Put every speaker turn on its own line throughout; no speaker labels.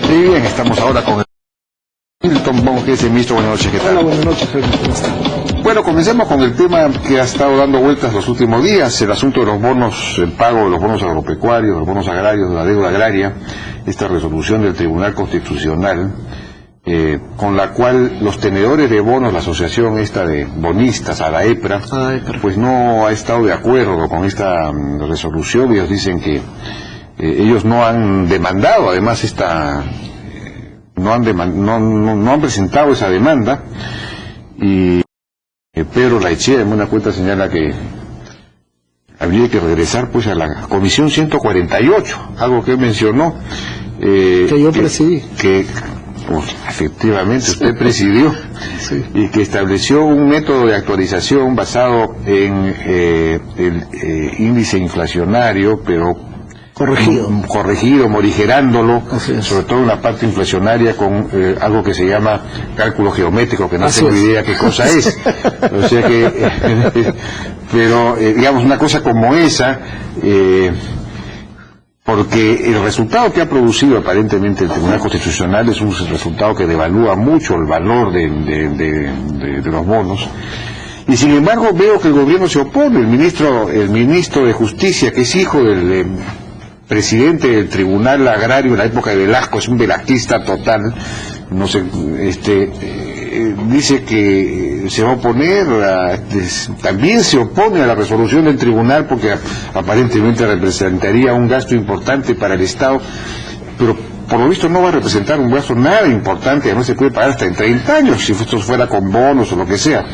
Y bien, estamos ahora con Milton Monjes, ministro. Buenas noches, ¿qué tal?
Hola, buenas noches, Jaime, ¿cómo está?
Bueno, comencemos con el tema que ha estado dando vueltas los últimos días, el asunto de los bonos, el pago de los bonos agropecuarios, de los bonos agrarios, de la deuda agraria, esta resolución del Tribunal Constitucional, con la cual los tenedores de bonos, la asociación esta de bonistas, a la EPRA, pues no ha estado de acuerdo con esta resolución. Ellos dicen que ellos no han demandado, además no han presentado esa demanda, y Pedro Laichea en una cuenta señala que habría que regresar pues a la Comisión 148, algo que él mencionó,
que yo presidí.
Pues, efectivamente usted presidió,
sí.
Y que estableció un método de actualización basado en el índice inflacionario, pero corregido, morigerándolo, sobre todo en la parte inflacionaria, con algo que se llama cálculo geométrico, que no tengo idea qué cosa es. O sea que, pero digamos, una cosa como esa, porque el resultado que ha producido aparentemente el Tribunal Constitucional es un resultado que devalúa mucho el valor de los bonos. Y sin embargo veo que el gobierno se opone. El ministro de Justicia, que es hijo del presidente del Tribunal Agrario en la época de Velasco, es un velasquista total, no sé, dice que se va a oponer, también se opone a la resolución del tribunal porque aparentemente representaría un gasto importante para el Estado, pero por lo visto no va a representar un gasto nada importante, además se puede pagar hasta en 30 años, si esto fuera con bonos o lo que sea.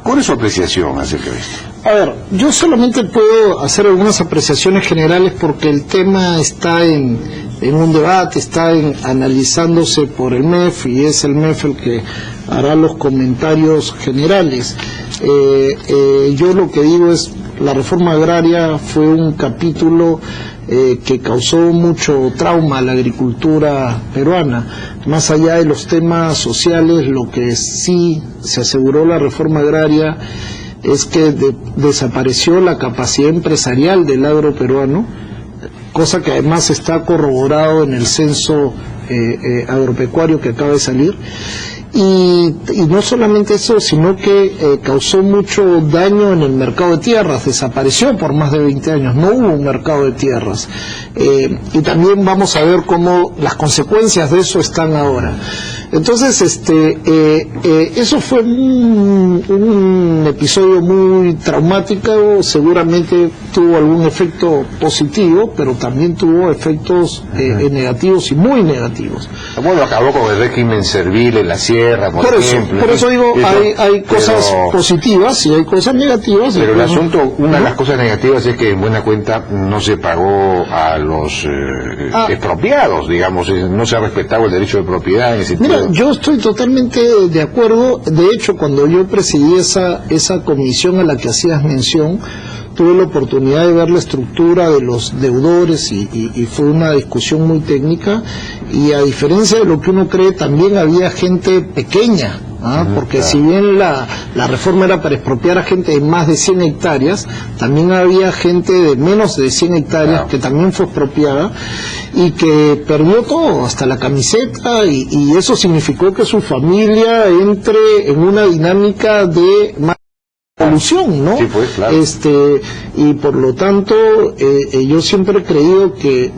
¿Cuál es su apreciación acerca de esto?
A ver, yo solamente puedo hacer algunas apreciaciones generales porque el tema está en un debate, está analizándose por el MEF, y es el MEF el que hará los comentarios generales. Yo lo que digo es, la reforma agraria fue un capítulo que causó mucho trauma a la agricultura peruana. Más allá de los temas sociales, lo que sí se aseguró la reforma agraria es que desapareció la capacidad empresarial del agro peruano, cosa que además está corroborado en el censo agropecuario que acaba de salir. Y no solamente eso, sino que causó mucho daño en el mercado de tierras, desapareció por más de 20 años, no hubo un mercado de tierras. Y también vamos a ver cómo las consecuencias de eso están ahora. Entonces, eso fue un episodio muy traumático, seguramente tuvo algún efecto positivo, pero también tuvo efectos negativos y muy negativos.
Bueno, acabó con el régimen servil en la sierra, por ejemplo.
Por eso digo, hay cosas positivas y hay cosas negativas.
Pero el asunto, una de las cosas negativas es que en buena cuenta no se pagó a los expropiados, digamos, no se ha respetado el derecho de propiedad en ese sentido.
Mira, yo estoy totalmente de acuerdo. De hecho, cuando yo presidí esa comisión a la que hacías mención, tuve la oportunidad de ver la estructura de los deudores y fue una discusión muy técnica, y a diferencia de lo que uno cree, también había gente pequeña, porque si bien la reforma era para expropiar a gente de más de 100 hectáreas, también había gente de menos de 100 hectáreas que también fue expropiada y que perdió todo, hasta la camiseta, y eso significó que su familia entre en una dinámica de evolución, ¿no?
Sí, pues, claro.
Y por lo tanto, yo siempre he creído que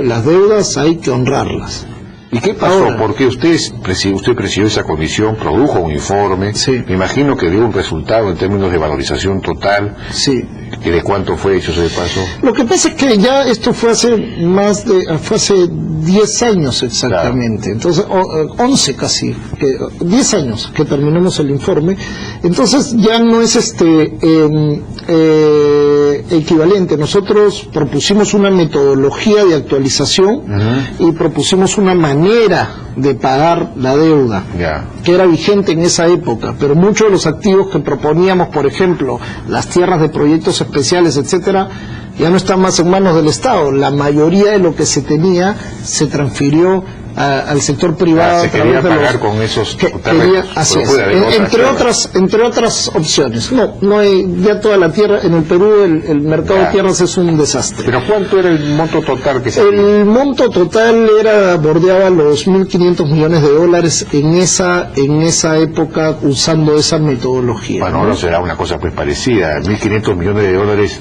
las deudas hay que honrarlas.
¿Y qué pasó? Ahora, porque usted presidió esa comisión, produjo un informe, me imagino que dio un resultado en términos de valorización total.
Sí.
¿Y de cuánto fue hecho ese paso?
Lo que pasa es que ya esto fue hace 10 años exactamente, entonces 11 casi, 10 años que terminamos el informe, entonces ya no es equivalente. Nosotros propusimos una metodología de actualización y propusimos una manera de pagar la deuda que era vigente en esa época, pero muchos de los activos que proponíamos, por ejemplo, las tierras de proyectos especiales, etcétera, ya no está más en manos del Estado. La mayoría de lo que se tenía se transfirió al sector privado.
Se quería pagar con esos terrenos.
Así es, entre otras opciones. No hay, ya toda la tierra, en el Perú el mercado de tierras es un desastre.
¿Pero cuánto era el monto total que se hacía?
El monto total bordeaba los $1.500 millones en esa época, usando esa metodología.
Bueno, ahora será una cosa pues parecida. $1.500 millones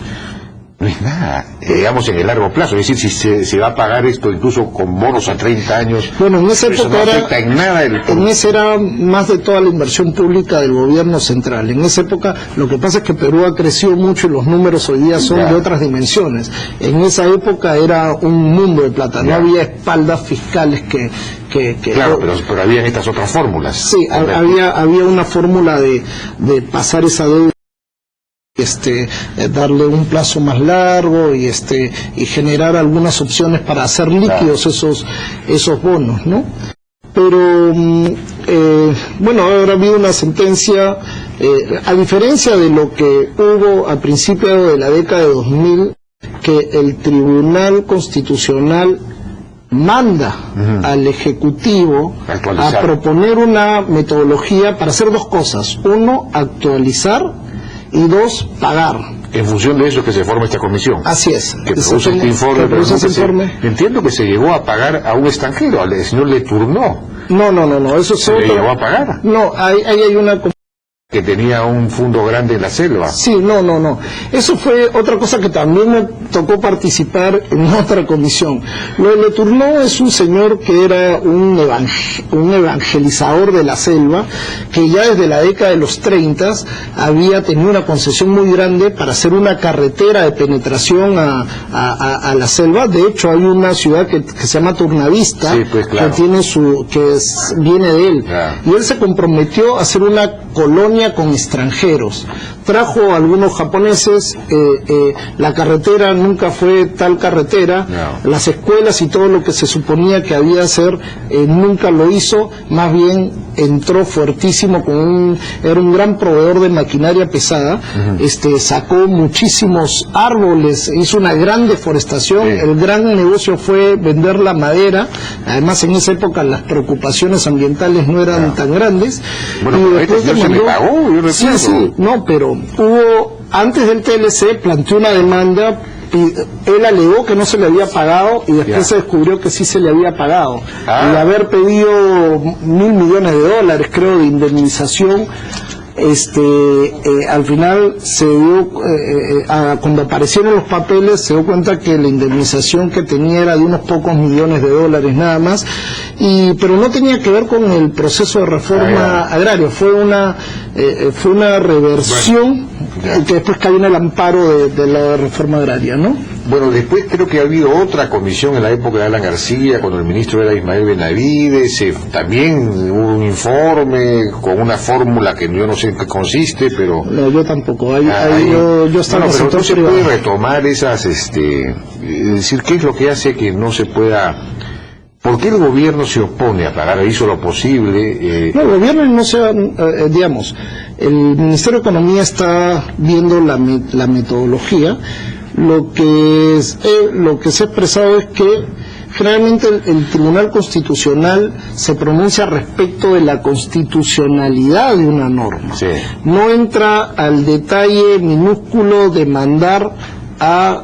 no es nada, digamos, en el largo plazo. Es decir, si se va a pagar esto incluso con bonos a 30 años,
bueno, en esa época
no afecta en nada
en esa era más de toda la inversión pública del gobierno central. En esa época, lo que pasa es que Perú ha crecido mucho y los números hoy día son de otras dimensiones. En esa época era un mundo de plata, no había espaldas fiscales que
claro, pero habían estas otras fórmulas.
Sí, había una fórmula de pasar esa deuda, darle un plazo más largo y generar algunas opciones para hacer líquidos esos bonos, ¿no? Pero bueno, ahora ha habido una sentencia, a diferencia de lo que hubo a principios de la década de 2000, que el Tribunal Constitucional manda al Ejecutivo a proponer una metodología para hacer dos cosas: uno, actualizar, y dos, pagar.
En función de eso es que se forma esta comisión.
Así es.
Que produce este informe. Entiendo que se llegó a pagar a un extranjero, al señor Le Tourneau.
No, eso es otro.
¿Se le llegó a pagar?
No, ahí hay una...
Que tenía un fondo grande en la selva.
Sí, no. Eso fue otra cosa que también me tocó participar en otra comisión. Lo de Le Tourneau es un señor que era un evangelizador de la selva, que ya desde la década de los 30 había tenido una concesión muy grande para hacer una carretera de penetración a la selva. De hecho, hay una ciudad que se llama Turnavista,
sí, pues, claro,
que tiene viene de él. Claro. Y él se comprometió a hacer una colonia con extranjeros. Trajo a algunos japoneses, la carretera nunca fue tal carretera, las escuelas y todo lo que se suponía que había hacer nunca lo hizo, más bien entró fuertísimo era un gran proveedor de maquinaria pesada, sacó muchísimos árboles, hizo una gran deforestación, el gran negocio fue vender la madera, además en esa época las preocupaciones ambientales no eran tan grandes.
Bueno, y después se le pagó, yo recuerdo.
Sí, pero antes del TLC planteó una demanda, y él alegó que no se le había pagado y después se descubrió que sí se le había pagado. Y de haber pedido $1.000 millones, creo, de indemnización, al final se dio, cuando aparecieron los papeles, se dio cuenta que la indemnización que tenía era de unos pocos millones de dólares nada más, pero no tenía que ver con el proceso de reforma agraria, fue una reversión que después cayó en el amparo de la reforma agraria, ¿no?
Bueno, después creo que ha habido otra comisión en la época de Alan García, cuando el ministro era Ismael Benavides, también hubo un informe con una fórmula que yo no sé en qué consiste, pero...
No, yo tampoco, yo estaba en el sector privado.
No se puede retomar esas, es decir, ¿qué es lo que hace que no se pueda...? ¿Por qué el gobierno se opone a pagar? Hizo lo posible.
No, el gobierno no se digamos, el Ministerio de Economía está viendo la metodología. Lo que se ha expresado es que generalmente el Tribunal Constitucional se pronuncia respecto de la constitucionalidad de una norma. Sí. No entra al detalle minúsculo de mandar a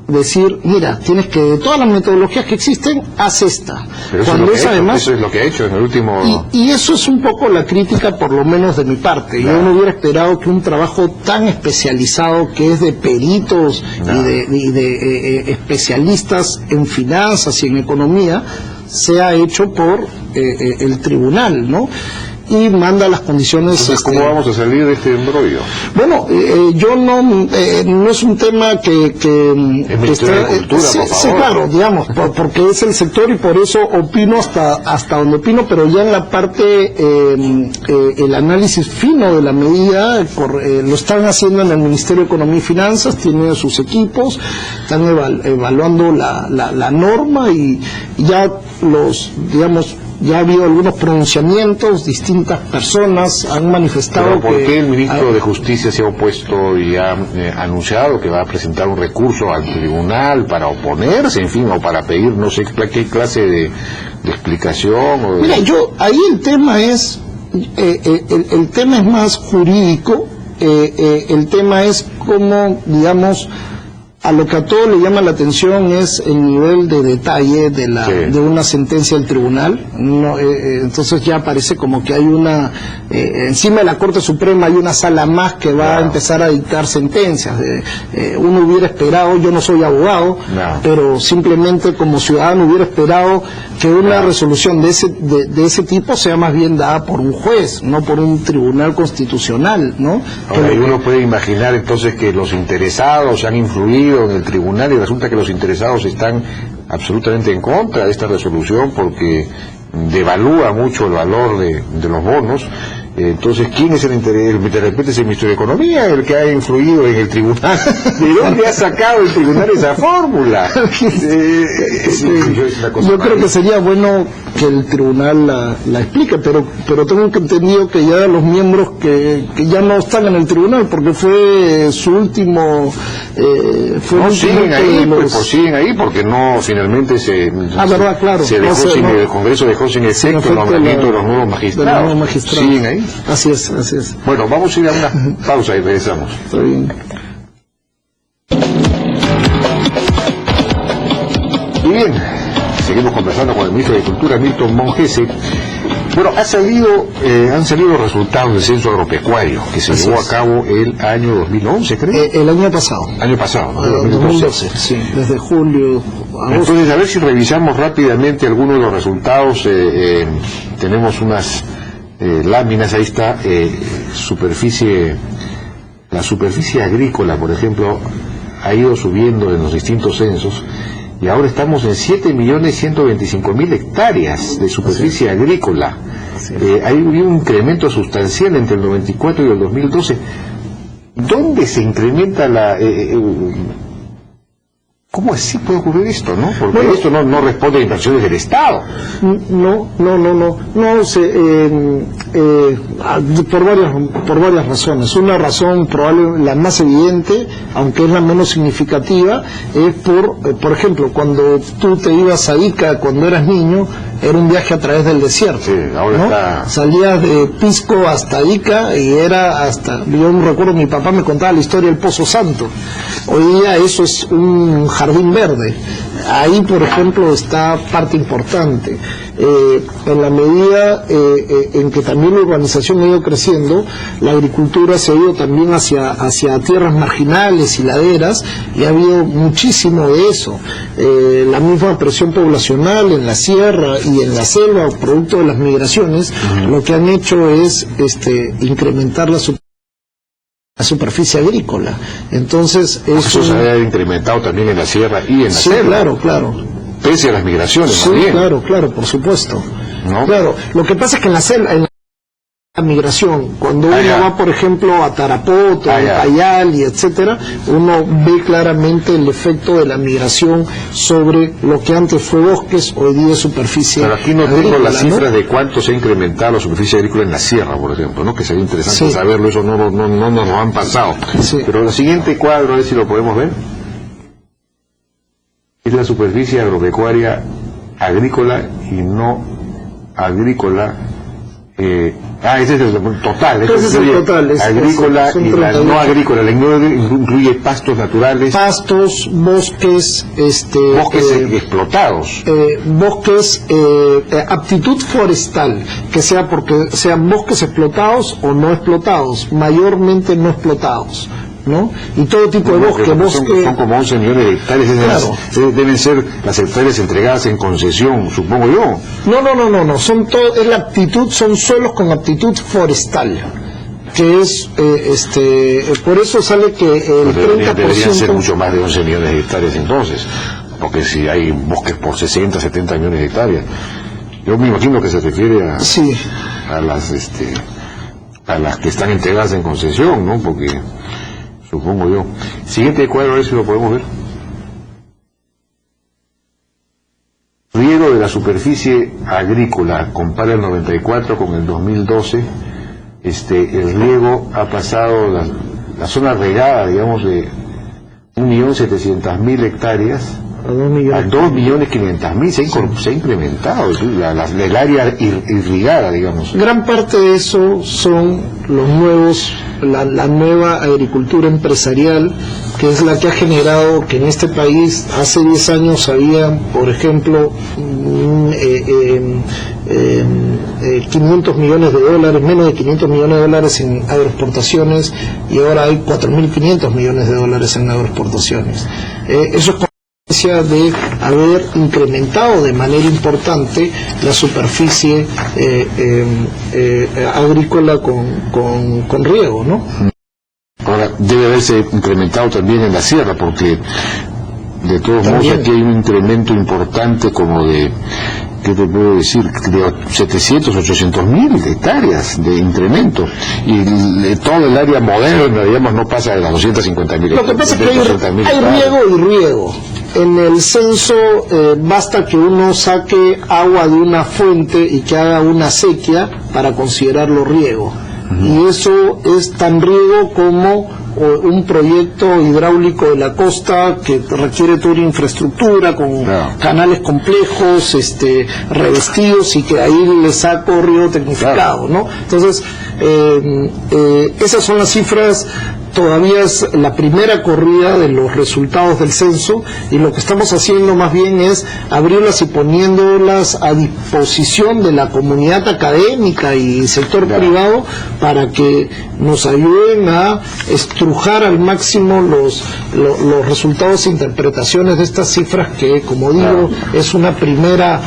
decir, mira, tienes que, de todas las metodologías que existen, haz esta.
Pero cuando eso es lo que ha hecho en el último...
Y eso es un poco la crítica, por lo menos de mi parte. Yo no hubiera esperado que un trabajo tan especializado, que es de peritos y de especialistas en finanzas y en economía, sea hecho por el tribunal, ¿no? Y manda las condiciones.
Entonces, ¿cómo vamos a salir de este embrollo?
Bueno, yo no es un tema que
el Ministerio de Cultura, por favor.
Sí, claro, digamos, porque es el sector y por eso opino hasta donde opino, pero ya en la parte, el análisis fino de la medida, lo están haciendo en el Ministerio de Economía y Finanzas, tiene sus equipos, están evaluando la norma y ya ya ha habido algunos pronunciamientos, distintas personas han manifestado.
¿Pero por qué el ministro de Justicia se ha opuesto y ha anunciado que va a presentar un recurso al tribunal para oponerse, en fin, o para pedir no sé qué clase de explicación? O de...
Mira, ahí el tema es, el tema es más jurídico, el tema es como, digamos, a lo que a todos le llama la atención es el nivel de detalle de una sentencia del tribunal. Entonces ya parece como que hay encima de la Corte Suprema hay una sala más que va a empezar a dictar sentencias. Uno hubiera esperado, yo no soy abogado, pero simplemente como ciudadano hubiera esperado que una resolución de ese tipo sea más bien dada por un juez, no por un tribunal constitucional, ¿no?
Ahora, y uno puede imaginar entonces que los interesados han influido en el tribunal y resulta que los interesados están absolutamente en contra de esta resolución porque devalúa mucho el valor de los bonos. Entonces, ¿quién es el interés? De repente es el ministro de Economía el que ha influido en el tribunal. ¿De dónde ha sacado el tribunal esa fórmula?
Yo creo que sería bueno que el tribunal la explique, pero tengo entendido que ya los miembros que ya no están en el tribunal, porque fue su último...
siguen ahí porque no, finalmente
verdad, claro.
El Congreso dejó sin efecto el nombramiento de los nuevos magistrados. Siguen ahí.
Así es.
Bueno, vamos a ir a una pausa y regresamos.
Está bien.
Y bien, seguimos conversando con el ministro de Cultura, Milton Mongese. Bueno, han salido resultados del censo agropecuario que se llevó a cabo el año 2011, creo.
El año pasado.
Año pasado, ¿no?
2012, sí, desde julio, agosto.
Entonces, a ver si revisamos rápidamente algunos de los resultados. Tenemos unas láminas, ahí está, la superficie agrícola, por ejemplo, ha ido subiendo en los distintos censos y ahora estamos en 7.125.000 hectáreas de superficie agrícola. Hay un incremento sustancial entre el 94 y el 2012. ¿Dónde se incrementa ¿Cómo así puede ocurrir esto, no? Porque esto no responde a inversiones del Estado.
Por varias razones. Una razón probable, la más evidente, aunque es la menos significativa, es por ejemplo, cuando tú te ibas a Ica cuando eras niño, era un viaje a través del desierto.
Sí, ahora
¿no?
está...
Salías de Pisco hasta Ica y era hasta... Yo no recuerdo, mi papá me contaba la historia del Pozo Santo. Hoy día eso es un jardín verde. Ahí, por ejemplo, está parte importante. En la medida en que también la urbanización ha ido creciendo, la agricultura se ha ido también hacia tierras marginales y laderas, y ha habido muchísimo de eso. La misma presión poblacional en la sierra y en la selva, producto de las migraciones, lo que han hecho es incrementar la superficie agrícola. Entonces
eso se ha incrementado también en la sierra y en la selva.
Claro.
Pese a las migraciones,
sí,
también.
Claro, por supuesto.
¿No?
Claro, lo que pasa es que en la selva, en la migración, cuando uno va, por ejemplo, a Tarapoto, a Cayal y etcétera, uno ve claramente el efecto de la migración sobre lo que antes fue bosques, hoy día es superficie
agrícola. Pero aquí no tengo las cifras de cuánto se ha incrementado la superficie agrícola en la sierra, por ejemplo, ¿no? Que sería interesante saberlo, eso no nos lo han pasado.
Sí.
Pero el siguiente cuadro, a ver si lo podemos ver, es la superficie agropecuaria agrícola y no agrícola. Ese es el total.
Ese es el total.
Agrícola y la no agrícola. La incluye pastos naturales.
Pastos, bosques,
bosques explotados.
Bosques, aptitud forestal, que sea porque sean bosques explotados o no explotados, mayormente no explotados, ¿no? Y todo tipo de bosque.
Son como 11 millones de hectáreas. Claro. Deben ser las hectáreas entregadas en concesión, supongo yo.
No. Es la aptitud, son suelos con aptitud forestal, que es, por eso sale que el 30%...
Deberían ser mucho más de 11 millones de hectáreas entonces, porque si hay bosques por 60, 70 millones de hectáreas, yo me imagino que se refiere a las que están entregadas en concesión, ¿no? Porque... supongo yo. Siguiente cuadro, a ver si lo podemos ver. riego de la superficie agrícola, compara el 94 con el 2012, el riego ha pasado, la zona regada, digamos, de 1.700.000 hectáreas a 2.500.000, se ha incrementado el área irrigada, digamos.
Gran parte de eso son los nuevos, la nueva agricultura empresarial, que es la que ha generado que en este país hace 10 años había, por ejemplo, 500 millones de dólares, menos de 500 millones de dólares en agroexportaciones, y ahora hay 4.500 millones de dólares en agroexportaciones. Eso es de haber incrementado de manera importante la superficie agrícola con riego, ¿no?
Ahora, debe haberse incrementado también en la sierra, porque de todos modos aquí hay un incremento importante como de, ¿qué te puedo decir?, de 700, 800.000 hectáreas de incremento, y todo el área moderna, digamos, no pasa de las 250.000 hectáreas.
Lo que pasa es que hay riego y riego. En el censo basta que uno saque agua de una fuente y que haga una sequía para considerarlo riego. Y eso es tan riego como un proyecto hidráulico de la costa que requiere toda una infraestructura con canales complejos, revestidos, y que ahí le saco riego tecnificado, ¿no? Entonces, esas son las cifras. Todavía es la primera corrida de los resultados del censo, y lo que estamos haciendo más bien es abrirlas y poniéndolas a disposición de la comunidad académica y sector privado para que nos ayuden a estrujar al máximo los resultados e interpretaciones de estas cifras que, como digo, es una primera.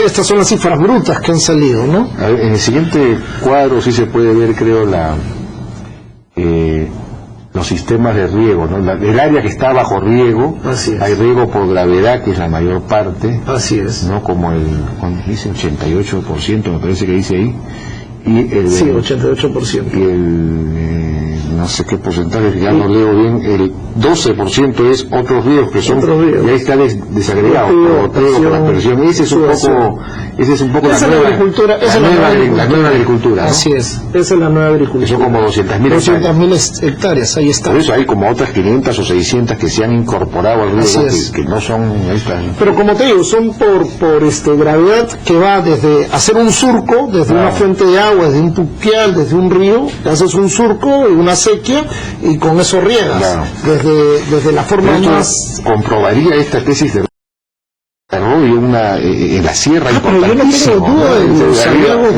Estas son las cifras brutas que han salido, ¿no?
A ver, en el siguiente cuadro sí se puede ver, creo, los sistemas de riego, ¿no? El área que está bajo riego, hay riego por gravedad, que es la mayor parte, ¿no? Como ¿cuánto dice? 88%, me parece que dice ahí, y
88%.
Y no sé qué porcentaje, ya no leo bien, el 12% es otros riegos, que son, y ahí está desagregado, por aspersión. Ese es un poco la nueva agricultura, la nueva agricultura, ¿no?
Así es, esa es la nueva agricultura.
Que son como 200.000
hectáreas, ahí está.
Por eso hay como otras 500 o 600 que se han incorporado al riego, que no son estas.
Pero como te digo, son por gravedad, que va desde hacer un surco, desde una fuente de agua, desde un pluvial, desde un río, haces un surco y una sequía, y con eso riegas. Desde la forma más.
Comprobaría esta tesis de desarrollo en la sierra,
pero yo no tengo duda de
en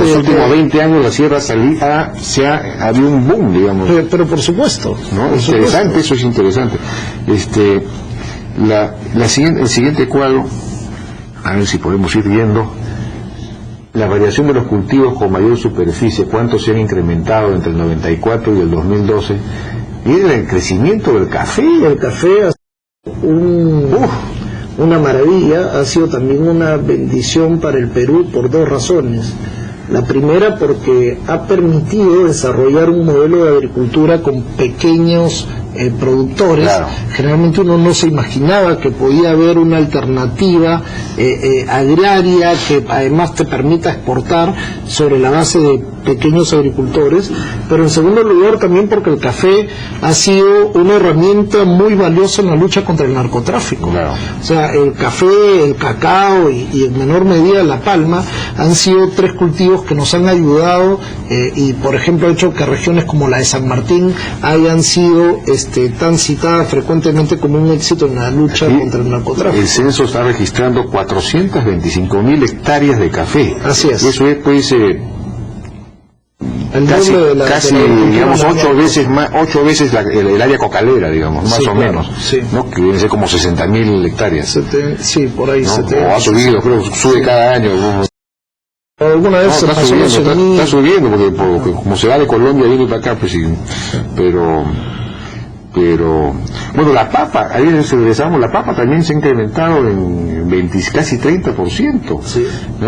los últimos 20 años la sierra había un boom, digamos.
Pero por supuesto,
¿no? Interesante, eso es interesante. El siguiente cuadro, a ver si podemos ir viendo la variación de los cultivos con mayor superficie, cuántos se han incrementado entre el 94 y el 2012, y el crecimiento del café.
El café ha sido una maravilla, ha sido también una bendición para el Perú por dos razones. La primera, porque ha permitido desarrollar un modelo de agricultura con pequeños productores. Generalmente uno no se imaginaba que podía haber una alternativa agraria que además te permita exportar sobre la base de pequeños agricultores, pero en segundo lugar también porque el café ha sido una herramienta muy valiosa en la lucha contra el narcotráfico. O sea, el café, el cacao y en menor medida la palma han sido tres cultivos que nos han ayudado y por ejemplo ha hecho que regiones como la de San Martín hayan sido tan citadas frecuentemente como un éxito en la lucha contra el narcotráfico.
El censo está registrando 425.000 hectáreas de café.
Así es.
Eso es pues casi digamos 8 veces el área cocalera, digamos, más o menos, ¿no? Que deben ser como 60.000 hectáreas.
Sí, por ahí.
¿No? O ha subido, creo, sube cada año.
Alguna vez
está subiendo porque como se va de Colombia viene para acá, pues sí, pero bueno, la papa, ahí regresamos, la papa también se ha incrementado en casi 30%.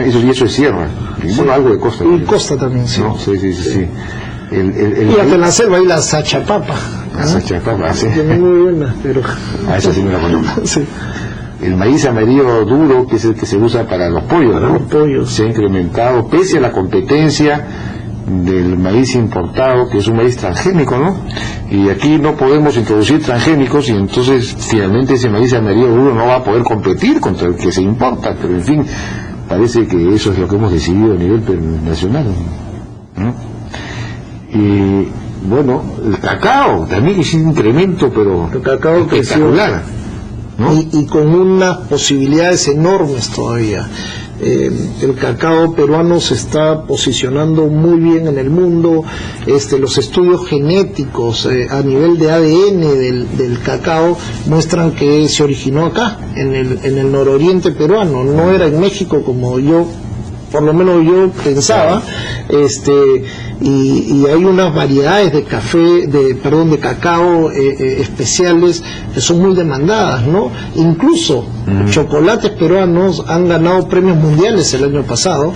Eso es sierra. Bueno, algo de costa.
Y costa también, sí.
¿No? Sí.
Y hasta en la selva hay la sachapapa.
La sachapapa, sí.
Es muy buena, pero.
Esa sí me la conozco.
Sí.
el maíz amarillo duro, que es el que se usa para los pollos, ¿no?
Los pollos.
Se ha incrementado, pese a la competencia del maíz importado, que es un maíz transgénico, ¿no? Y aquí no podemos introducir transgénicos, y entonces finalmente ese maíz amarillo duro no va a poder competir contra el que se importa, pero en fin, parece que eso es lo que hemos decidido a nivel nacional, ¿no? Y bueno, el cacao también es un incremento, pero
el cacao
espectacular, ¿no?
y con unas posibilidades enormes todavía. El cacao peruano se está posicionando muy bien en el mundo. Los estudios genéticos a nivel de ADN del cacao muestran que se originó acá, en el nororiente peruano, no era en México como por lo menos yo pensaba, y hay unas variedades de cacao especiales que son muy demandadas, ¿no? Incluso chocolates peruanos han ganado premios mundiales el año pasado,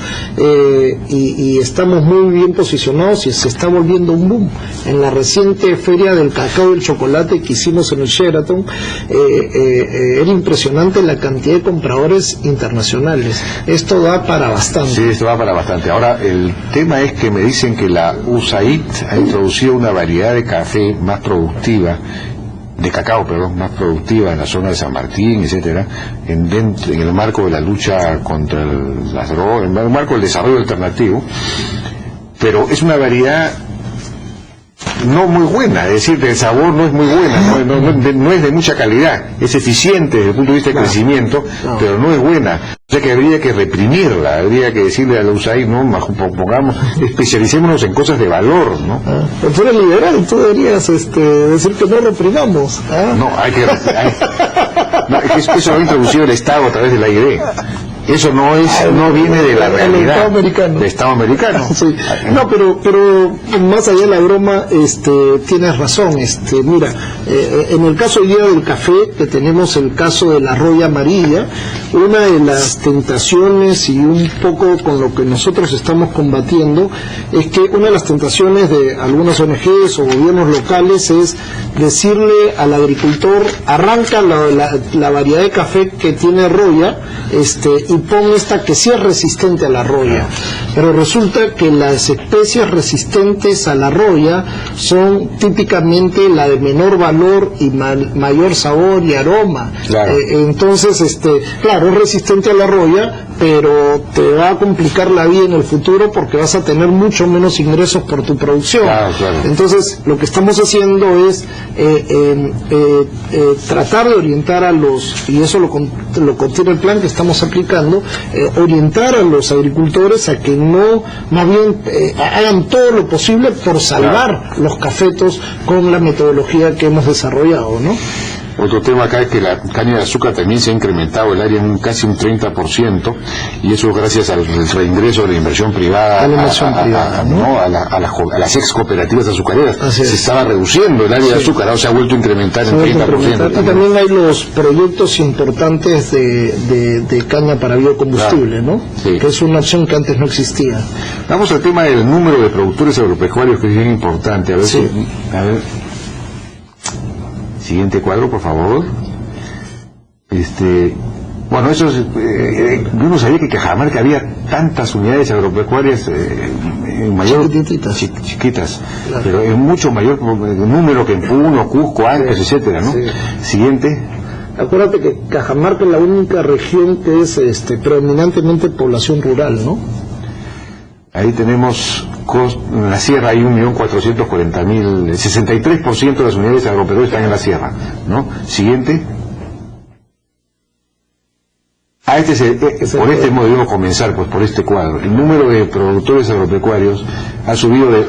y estamos muy bien posicionados y se está volviendo un boom. En la reciente feria del cacao y el chocolate que hicimos en el Sheraton, era impresionante la cantidad de compradores internacionales. Esto da para bastante.
Sí, esto va para bastante. Ahora, el tema es que me dicen que la USAID ha introducido una variedad de café más productiva, de cacao, perdón, más productiva en la zona de San Martín, etcétera, en el marco de la lucha contra las drogas, en el marco del desarrollo alternativo, pero es una variedad no muy buena, es decir, el sabor no es muy buena, no es de mucha calidad, es eficiente desde el punto de vista de crecimiento, pero no es buena. O sea que habría que reprimirla, habría que decirle a la USAID, no, pongamos, especialicémonos en cosas de valor, ¿no?
Pero tú eres liberal, tú deberías decir que no reprimamos.
No, hay que eso lo ha introducido el Estado a través de la AID. Eso no viene de la realidad del Estado americano.
Sí. No, pero más allá de la broma, tienes razón. Mira, en el caso hoy día del café, que tenemos el caso de la roya amarilla, una de las tentaciones y un poco con lo que nosotros estamos combatiendo es que una de las tentaciones de algunas ONGs o gobiernos locales es decirle al agricultor: arranca la variedad de café que tiene roya, y pon esta que sí es resistente a la roya. Pero resulta que las especies resistentes a la roya son típicamente la de menor valor y mayor sabor y aroma.
Claro.
Entonces, claro, es resistente a la roya, pero te va a complicar la vida en el futuro porque vas a tener mucho menos ingresos por tu producción.
Claro.
Entonces, lo que estamos haciendo es tratar de orientar a y eso lo contiene el plan que estamos aplicando, orientar a los agricultores a que no, más bien, hagan todo lo posible por salvar los cafetos con la metodología que hemos desarrollado, ¿no?
Otro tema acá es que la caña de azúcar también se ha incrementado el área en casi un 30%, y eso gracias al reingreso de la inversión privada, a las ex cooperativas azucareras. Se estaba reduciendo el área de azúcar, ahora se ha vuelto a incrementar en 30%.
Y también hay los proyectos importantes de caña para biocombustible, ¿no?
Sí.
Que es una opción que antes no existía.
Vamos al tema del número de productores agropecuarios, que es bien importante. A ver, siguiente cuadro, por favor. Bueno, eso es, yo no sabía que Cajamarca había tantas unidades agropecuarias chiquitas, claro, pero es mucho mayor número que en Puno, Cusco, Ancash, etcétera, ¿no? Sí. Siguiente.
Acuérdate que Cajamarca es la única región que es predominantemente población rural, ¿no?
Ahí tenemos, en la sierra hay 1.440.000, 63% de las unidades agropecuarias están en la sierra, ¿no? Siguiente. Por este modo debemos comenzar, pues por este cuadro. El número de productores agropecuarios ha subido de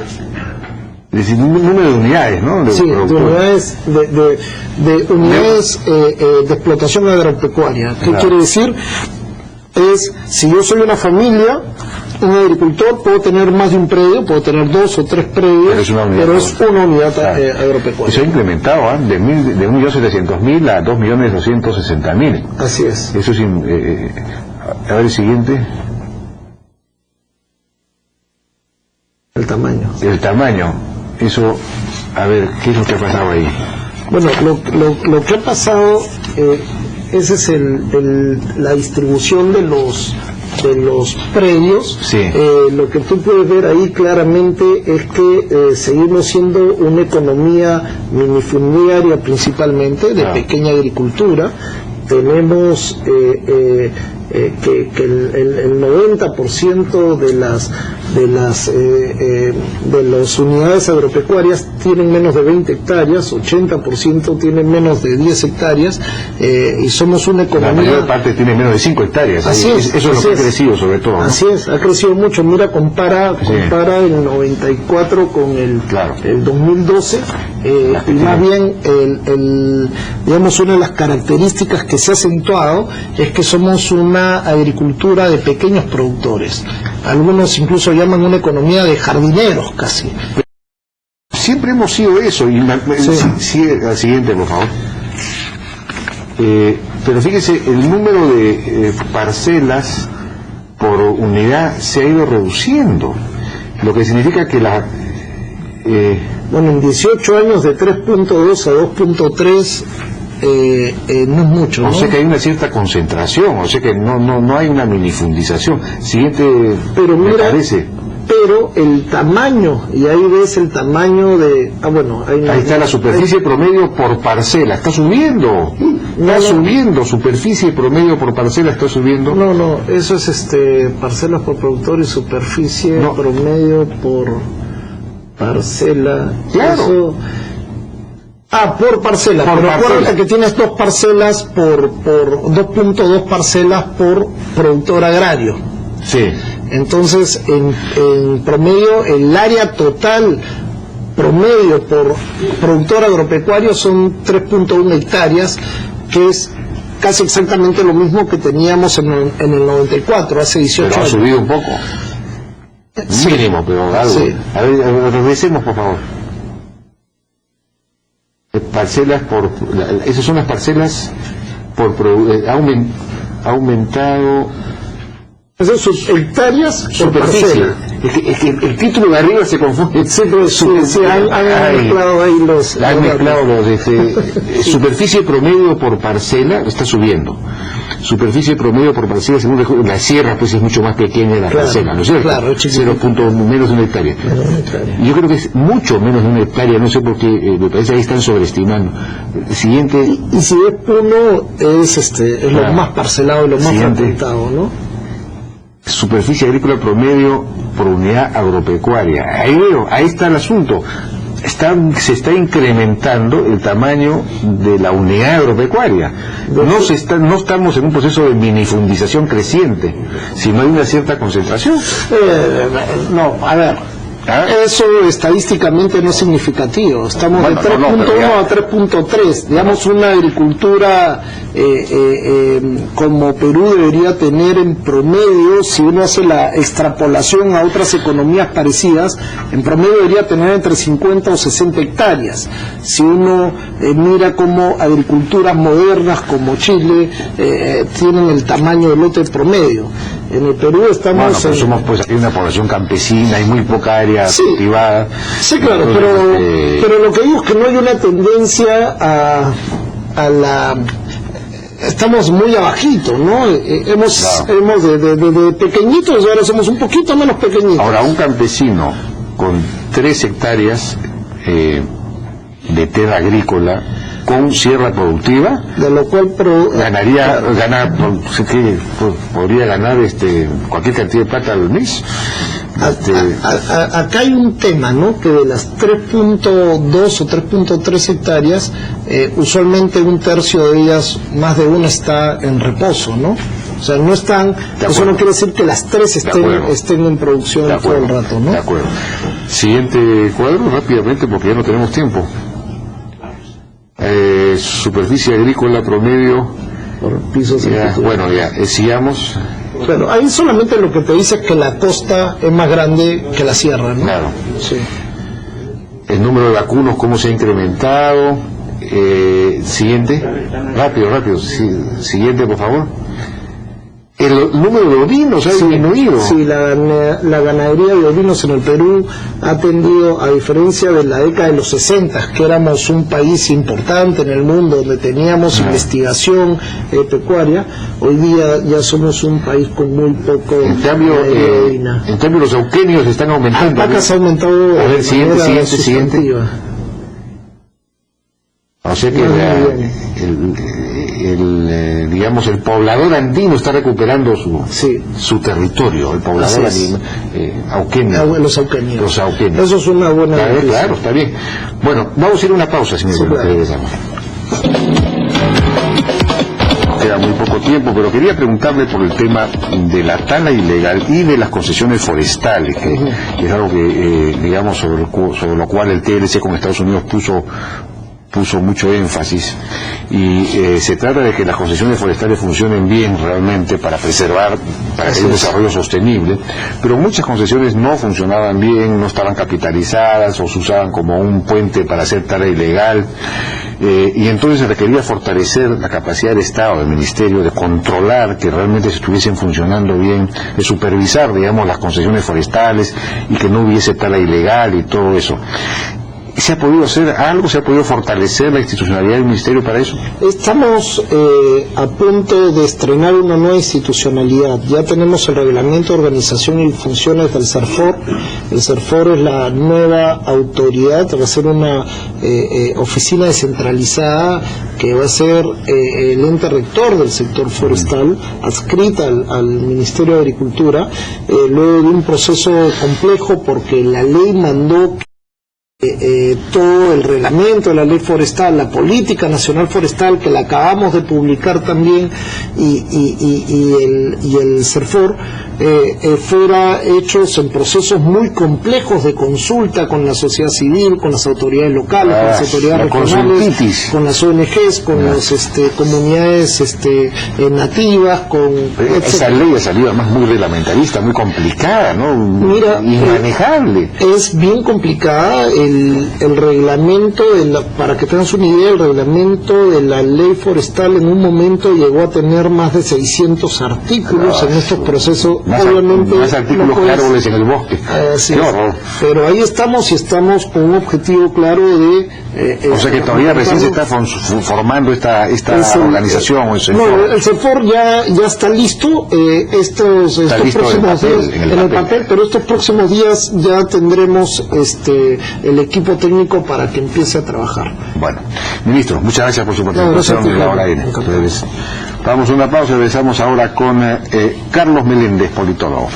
número de unidades, ¿no?
De unidades de unidades de explotación agropecuaria. ¿Qué quiere decir? Es, si yo soy una familia, un agricultor, puedo tener más de un predio, puedo tener 2 o 3 predios, pero es una unidad agropecuaria.
Se ha incrementado de 1.700.000 a 2.260.000.
Así es.
Eso es. A ver el siguiente.
El tamaño.
El tamaño. Eso, a ver, ¿qué es lo que ha pasado ahí?
Bueno, lo que ha pasado, esa es la distribución de los predios.
Sí.
Lo que tú puedes ver ahí claramente es que seguimos siendo una economía minifundiaria principalmente, de pequeña agricultura. Tenemos que el 90% de las unidades agropecuarias tienen menos de 20 hectáreas, 80% tienen menos de 10 hectáreas, y somos una economía...
La mayor parte tiene menos de 5 hectáreas.
Así es,
eso es lo que ha crecido sobre todo, ¿no?
Así es, ha crecido mucho. Mira, compara el 94 con el 2012, y más bien digamos, una de las características que se ha acentuado es que somos una agricultura de pequeños productores. Algunos incluso llaman una economía de jardineros casi.
Siempre hemos sido eso. Y al siguiente, por favor. Pero fíjese, el número de parcelas por unidad se ha ido reduciendo, lo que significa que
bueno, en 18 años de 3.2 a 2.3 no es mucho, ¿no?
O sea que hay una cierta concentración, o sea que no hay una minifundización. Siguiente,
pero mira,
me parece.
Pero el tamaño, y ahí ves el tamaño de...
ahí está la superficie promedio por parcela, está subiendo. Subiendo, superficie promedio por parcela está subiendo.
No, eso es parcelas por productor y superficie promedio por parcela.
Claro.
Eso, por parcela, pero acuérdate que tienes 2 parcelas por 2.2 parcelas por productor agrario.
Sí.
Entonces, en promedio, el área total promedio por productor agropecuario son 3.1 hectáreas, que es casi exactamente lo mismo que teníamos en el 94, hace 18 años.
Pero ha subido un poco. Mínimo, pero algo. Sí. A ver, regresemos, por favor. Parcelas por... Esas son las parcelas por... ha aumentado...
Esas son hectáreas por parcela.
Es que el título de arriba se confunde.
Han mezclado ahí los...
Han mezclado los... superficie promedio por parcela está subiendo. Superficie promedio por parcela, según la sierra, pues es mucho más pequeña de la parcela, ¿no es cierto?
Claro,
0. menos de una hectárea. Yo creo que es mucho menos de una hectárea, no sé por qué, me parece que ahí están sobreestimando. Siguiente.
Y si es puno, es lo más parcelado y lo más fragmentado, ¿no?
Superficie agrícola promedio por unidad agropecuaria. Ahí está el asunto. Se está incrementando el tamaño de la unidad agropecuaria. No estamos en un proceso de minifundización creciente, sino hay una cierta concentración.
Eso estadísticamente no es significativo. Estamos de 3.1 a 3.3. Digamos, una agricultura como Perú debería tener en promedio, si uno hace la extrapolación a otras economías parecidas, en promedio debería tener entre 50 o 60 hectáreas. Si uno mira cómo agriculturas modernas como Chile tienen el tamaño del lote promedio. En el Perú estamos...
somos hay una población campesina, hay muy poca área cultivada.
Sí, claro, pero lo que digo es que no hay una tendencia a la... Estamos muy abajito, ¿no? Hemos de pequeñitos, ahora somos un poquito menos pequeñitos.
Ahora, un campesino con 3 hectáreas de tierra agrícola con sierra productiva,
de lo cual
podría ganar cualquier cantidad de plata al mes.
Acá hay un tema, ¿no? Que de las 3.2 o 3.3 hectáreas, usualmente un tercio de ellas, más de una, está en reposo, ¿no? O sea, no están... Eso no quiere decir que las 3 estén en producción todo el rato, ¿no?
De acuerdo. Siguiente cuadro, rápidamente, porque ya no tenemos tiempo. Superficie agrícola promedio
por pisos.
Sigamos.
Bueno, ahí solamente lo que te dice es que la costa es más grande que la sierra, ¿no?
Claro.
Sí.
El número de vacunos, cómo se ha incrementado. Siguiente. Rápido. Siguiente, por favor. el número de ovinos ha disminuido.
Sí, la ganadería de ovinos en el Perú ha tendido, a diferencia de la década de los 60, que éramos un país importante en el mundo, donde teníamos investigación pecuaria, hoy día ya somos un país con muy poco ganadería ovina.
En cambio los auquenios están aumentando.
Alpacas ha aumentado.
A ver, siguiente. O sea que digamos, el poblador andino está recuperando su territorio, el poblador andino,
los auquenios.
Los auquenios.
Eso es una buena noticia.
Claro, está bien. Bueno, vamos a ir a una pausa, señor.
Sí, claro.
Queda muy poco tiempo, pero quería preguntarle por el tema de la tala ilegal y de las concesiones forestales, que es algo que, digamos, sobre lo cual el TLC con Estados Unidos puso mucho énfasis, y se trata de que las concesiones forestales funcionen bien realmente para preservar, para que haya un desarrollo sostenible, pero muchas concesiones no funcionaban bien, no estaban capitalizadas o se usaban como un puente para hacer tala ilegal, y entonces se requería fortalecer la capacidad del Estado, del Ministerio, de controlar que realmente estuviesen funcionando bien, de supervisar, digamos, las concesiones forestales y que no hubiese tala ilegal y todo eso. ¿Se ha podido hacer algo? ¿Se ha podido fortalecer la institucionalidad del Ministerio para eso?
Estamos a punto de estrenar una nueva institucionalidad. Ya tenemos el Reglamento de Organización y Funciones del CERFOR. El CERFOR es la nueva autoridad, va a ser una oficina descentralizada que va a ser el ente rector del sector forestal, adscrita al Ministerio de Agricultura, luego de un proceso complejo porque la ley mandó todo el reglamento de la ley forestal, la política nacional forestal, que la acabamos de publicar también, y el CERFOR, fuera hechos en procesos muy complejos de consulta con la sociedad civil, con las autoridades locales, con las autoridades regionales, con las ONGs, con las comunidades nativas,
esa ley ha salido además muy reglamentarista, muy complicada, ¿no?
Mira,
inmanejable.
Es bien complicada. El reglamento, para que tengas una idea, el reglamento de la ley forestal en un momento llegó a tener más de 600 artículos en estos procesos. Obviamente
más artículos que árboles en el bosque.
Qué horror. Pero ahí estamos, y estamos con un objetivo claro de...
o sea que todavía recién se está formando esta organización.
El CERFOR ya está listo. Estos próximos días en el papel, pero estos próximos días ya tendremos el equipo técnico para que empiece a trabajar.
Bueno, ministro, muchas gracias por su participación en la hora N. Vamos a una pausa y regresamos ahora con Carlos Meléndez, politólogo.